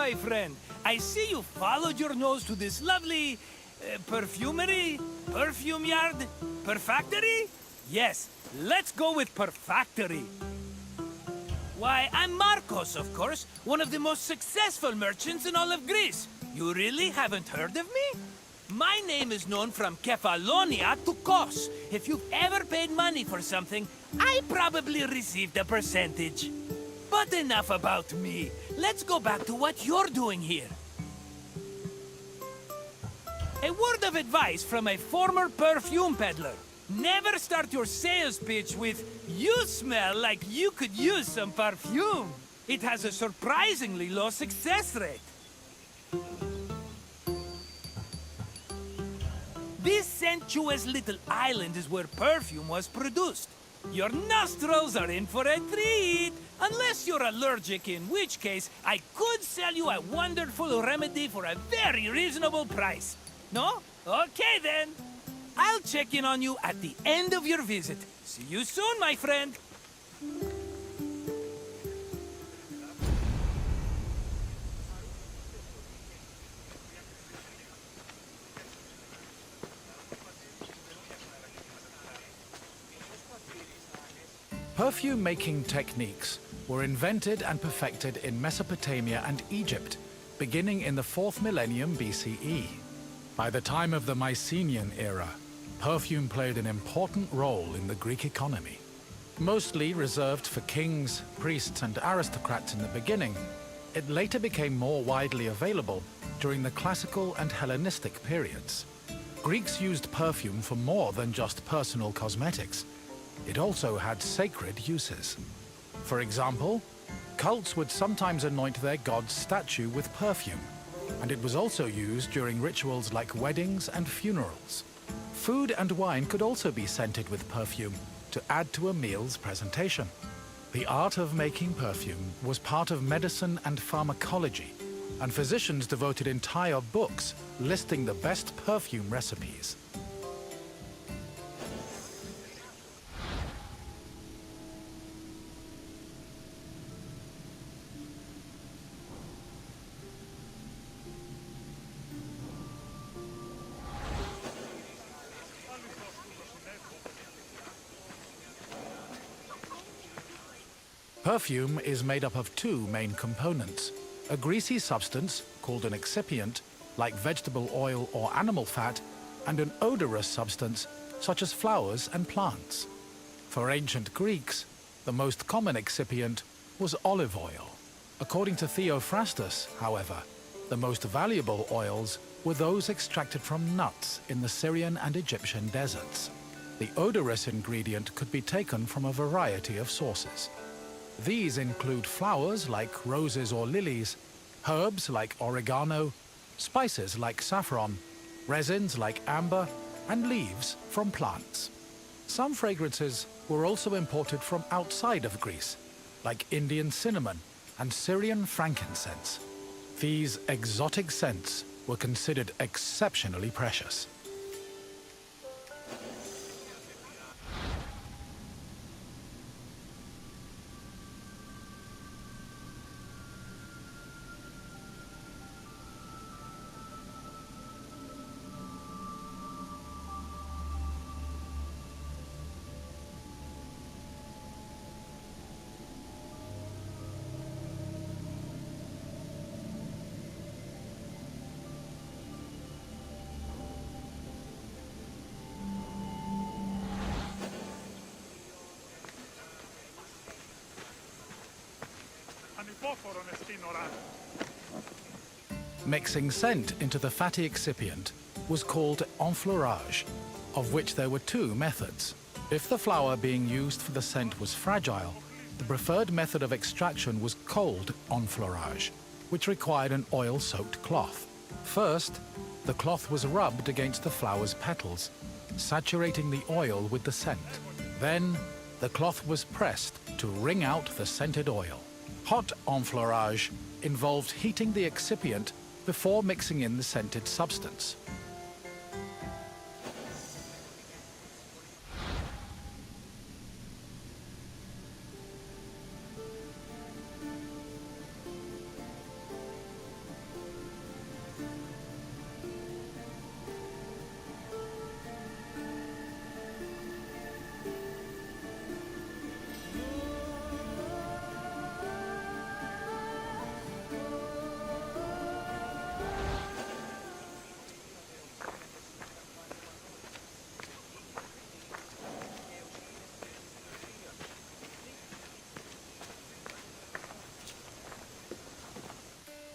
my friend. I see you followed your nose to this lovely... perfumery? Perfume yard? Perfactory? Yes, let's go with perfactory. Why, I'm Marcos, of course, one of the most successful merchants in all of Greece. You really haven't heard of me? My name is known from Kefalonia to Kos. If you've ever paid money for something, I probably received a percentage. But enough about me. Let's go back to what you're doing here. A word of advice from a former perfume peddler. Never start your sales pitch with, "You smell like you could use some perfume." It has a surprisingly low success rate. This sensuous little island is where perfume was produced. Your nostrils are in for a treat, unless you're allergic, in which case I could sell you a wonderful remedy for a very reasonable price. No? Okay then. I'll check in on you at the end of your visit. See you soon, my friend. Perfume-making techniques were invented and perfected in Mesopotamia and Egypt, beginning in the 4th millennium BCE. By the time of the Mycenaean era, perfume played an important role in the Greek economy. Mostly reserved for kings, priests, and aristocrats in the beginning, it later became more widely available during the classical and Hellenistic periods. Greeks used perfume for more than just personal cosmetics. It also had sacred uses. For example, cults would sometimes anoint their god's statue with perfume, and it was also used during rituals like weddings and funerals. Food and wine could also be scented with perfume to add to a meal's presentation. The art of making perfume was part of medicine and pharmacology, and physicians devoted entire books listing the best perfume recipes. Perfume is made up of two main components: a greasy substance, called an excipient, like vegetable oil or animal fat, and an odorous substance, such as flowers and plants. For ancient Greeks, the most common excipient was olive oil. According to Theophrastus, however, the most valuable oils were those extracted from nuts in the Syrian and Egyptian deserts. The odorous ingredient could be taken from a variety of sources. These include flowers like roses or lilies, herbs like oregano, spices like saffron, resins like amber, and leaves from plants. Some fragrances were also imported from outside of Greece, like Indian cinnamon and Syrian frankincense. These exotic scents were considered exceptionally precious. Mixing scent into the fatty excipient was called enfleurage, of which there were two methods. If the flower being used for the scent was fragile, the preferred method of extraction was cold enfleurage, which required an oil-soaked cloth. First, the cloth was rubbed against the flower's petals, saturating the oil with the scent. Then, the cloth was pressed to wring out the scented oil. Hot enfleurage involved heating the excipient before mixing in the scented substance.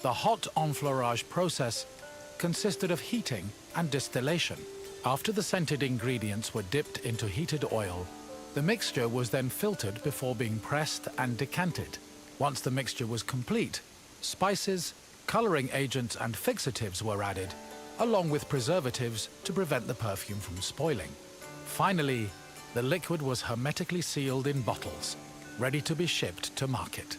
The hot enfleurage process consisted of heating and distillation. After the scented ingredients were dipped into heated oil, the mixture was then filtered before being pressed and decanted. Once the mixture was complete, spices, coloring agents and fixatives were added, along with preservatives to prevent the perfume from spoiling. Finally, the liquid was hermetically sealed in bottles, ready to be shipped to market.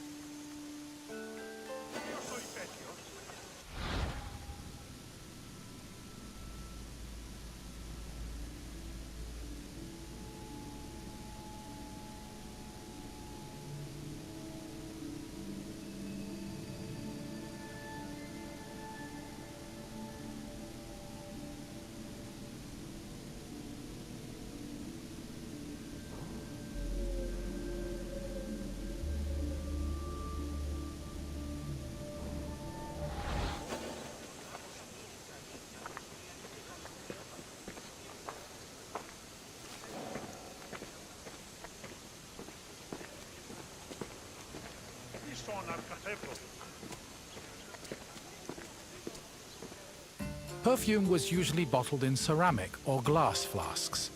Perfume was usually bottled in ceramic or glass flasks,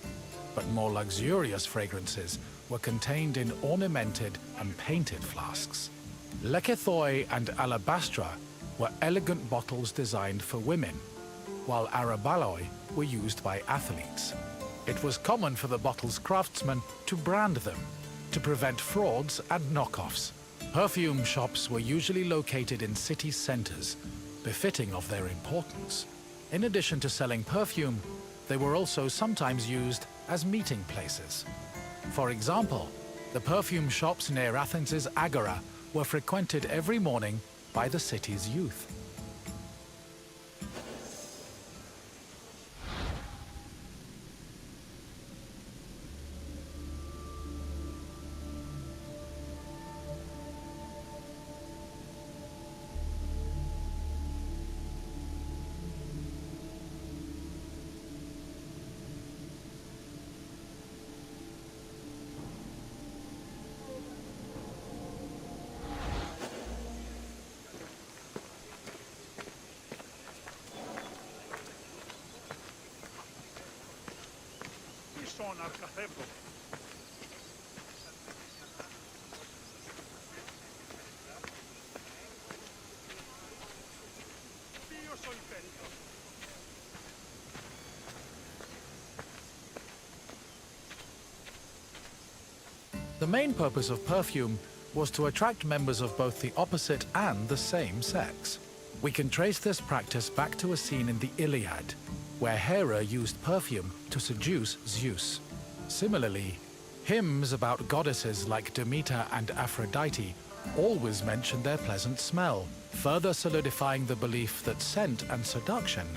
but more luxurious fragrances were contained in ornamented and painted flasks. Lekythoi and alabastra were elegant bottles designed for women, while arabaloi were used by athletes. It was common for the bottle's craftsmen to brand them to prevent frauds and knockoffs. Perfume shops were usually located in city centers, befitting of their importance. In addition to selling perfume, they were also sometimes used as meeting places. For example, the perfume shops near Athens' Agora were frequented every morning by the city's youth. The main purpose of perfume was to attract members of both the opposite and the same sex. We can trace this practice back to a scene in the Iliad, where Hera used perfume to seduce Zeus. Similarly, hymns about goddesses like Demeter and Aphrodite always mention their pleasant smell, further solidifying the belief that scent and seduction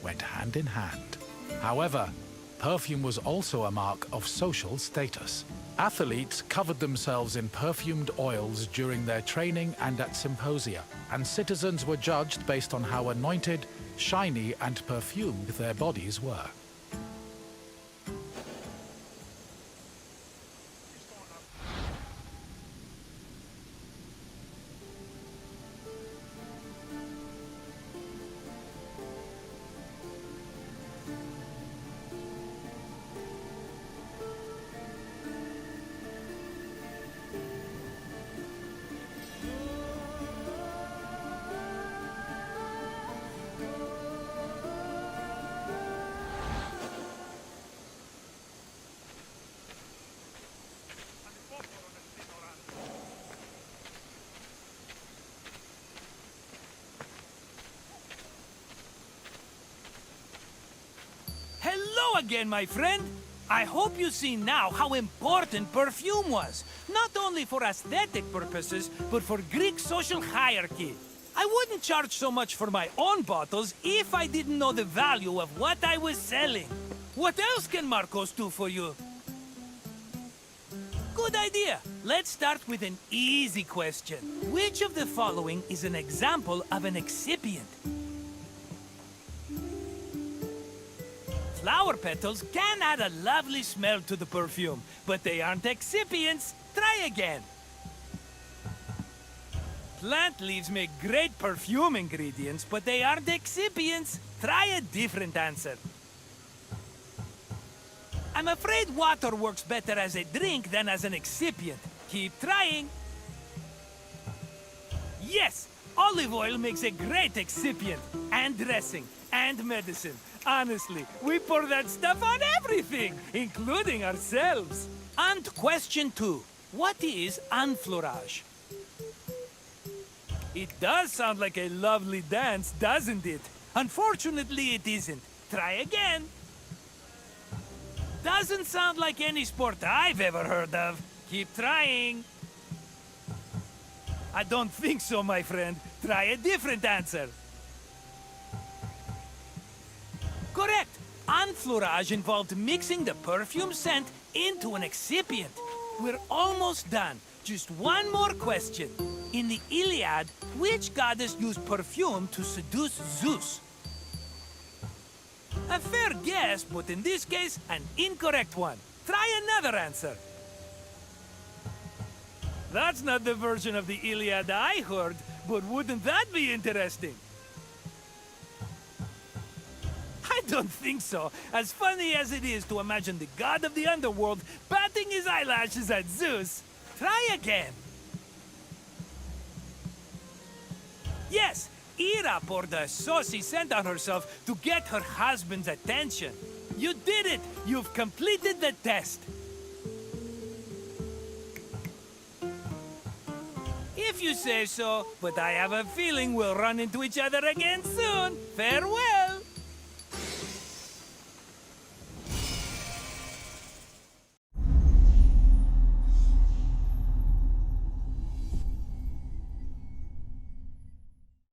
went hand in hand. However, perfume was also a mark of social status. Athletes covered themselves in perfumed oils during their training and at symposia, and citizens were judged based on how anointed, shiny, and perfumed their bodies were. Hello again, my friend. I hope you see now how important perfume was, not only for aesthetic purposes, but for Greek social hierarchy. I wouldn't charge so much for my own bottles if I didn't know the value of what I was selling. What else can Marcos do for you? Good idea. Let's start with an easy question. Which of the following is an example of an excipient? Flower petals can add a lovely smell to the perfume, but they aren't excipients. Try again. Plant leaves make great perfume ingredients, but they aren't excipients. Try a different answer. I'm afraid water works better as a drink than as an excipient. Keep trying. Yes, olive oil makes a great excipient, and dressing, and medicine. Honestly, we pour that stuff on everything, including ourselves. And question 2. What is enfleurage? It does sound like a lovely dance, doesn't it? Unfortunately, it isn't. Try again. Doesn't sound like any sport I've ever heard of. Keep trying. I don't think so, my friend. Try a different answer. Correct. Enfleurage involved mixing the perfume scent into an excipient. We're almost done. Just one more question. In the Iliad, which goddess used perfume to seduce Zeus? A fair guess, but in this case, an incorrect one. Try another answer. That's not the version of the Iliad I heard, but wouldn't that be interesting? I don't think so. As funny as it is to imagine the god of the underworld batting his eyelashes at Zeus. Try again. Yes, Ira poured a saucy scent on herself to get her husband's attention. You did it! You've completed the test. If you say so, but I have a feeling we'll run into each other again soon. Farewell!